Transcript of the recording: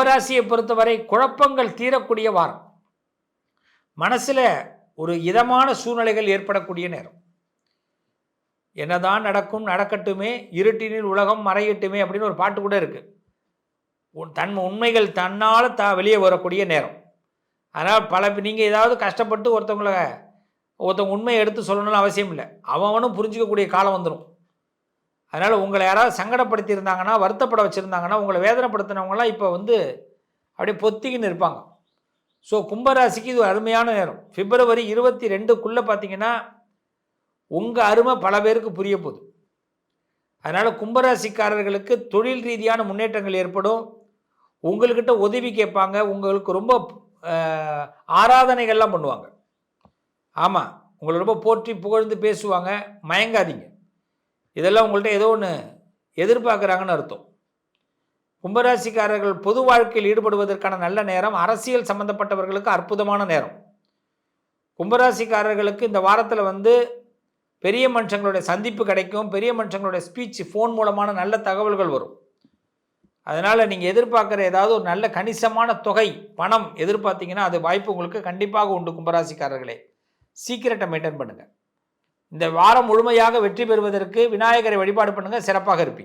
கும்பராசியை பொறுத்தவரை குழப்பங்கள் தீரக்கூடிய வாரம். மனசில் ஒரு இதமான சூழ்நிலைகள் ஏற்படக்கூடிய நேரம். என்னதான் நடக்கும் நடக்கட்டுமே, இருட்டினில் உலகம் மறையட்டுமே அப்படின்னு ஒரு பாட்டு கூட இருக்குது. உண்மைகள் தன்னால் வெளியே வரக்கூடிய நேரம். அதனால் நீங்கள் ஏதாவது கஷ்டப்பட்டு ஒருத்தவங்க உண்மையை எடுத்து சொல்லணும்னு அவசியம் இல்லை. அவனும் புரிஞ்சிக்கக்கூடிய காலம் வந்துடும். அதனால் உங்களை யாராவது சங்கடப்படுத்தியிருந்தாங்கன்னா, வருத்தப்பட வச்சுருந்தாங்கன்னா, உங்களை வேதனைப்படுத்தினவங்களாம் இப்போ அப்படியே பொத்திக்கின்னு இருப்பாங்க. ஸோ கும்பராசிக்கு இது அருமையான நேரம். பிப்ரவரி 22க்குள்ளே பார்த்தீங்கன்னா உங்கள் அருமை பல பேருக்கு புரிய போகுது. அதனால் கும்பராசிக்காரர்களுக்கு தொழில் ரீதியான முன்னேற்றங்கள் ஏற்படும். உங்கள்கிட்ட உதவி கேட்பாங்க. உங்களுக்கு ரொம்ப ஆராதனைகள்லாம் பண்ணுவாங்க. ஆமாம், உங்களை ரொம்ப போற்றி புகழ்ந்து பேசுவாங்க. மயங்காதீங்க. இதெல்லாம் உங்கள்கிட்ட ஏதோ ஒன்று எதிர்பார்க்குறாங்கன்னு அர்த்தம். கும்பராசிக்காரர்கள் பொது வாழ்க்கையில் ஈடுபடுவதற்கான நல்ல நேரம். அரசியல் சம்பந்தப்பட்டவர்களுக்கு அற்புதமான நேரம். கும்பராசிக்காரர்களுக்கு இந்த வாரத்தில் பெரிய மனுஷங்களுடைய சந்திப்பு கிடைக்கும். பெரிய மனுஷங்களுடைய ஸ்பீச், ஃபோன் மூலமான நல்ல தகவல்கள் வரும். அதனால் நீங்கள் எதிர்பார்க்குற ஏதாவது ஒரு நல்ல கணிசமான தொகை பணம் எதிர்பார்த்தீங்கன்னா அது வாய்ப்பு உங்களுக்கு கண்டிப்பாக உண்டு. கும்பராசிக்காரர்களே, சீக்கிரட்டை மெயின்டைன் பண்ணுங்கள். இந்த வாரம் முழுமையாக வெற்றி பெறுவதற்கு விநாயகரை வழிபாடு பண்ணுங்கள். சிறப்பாக இருப்பீங்க.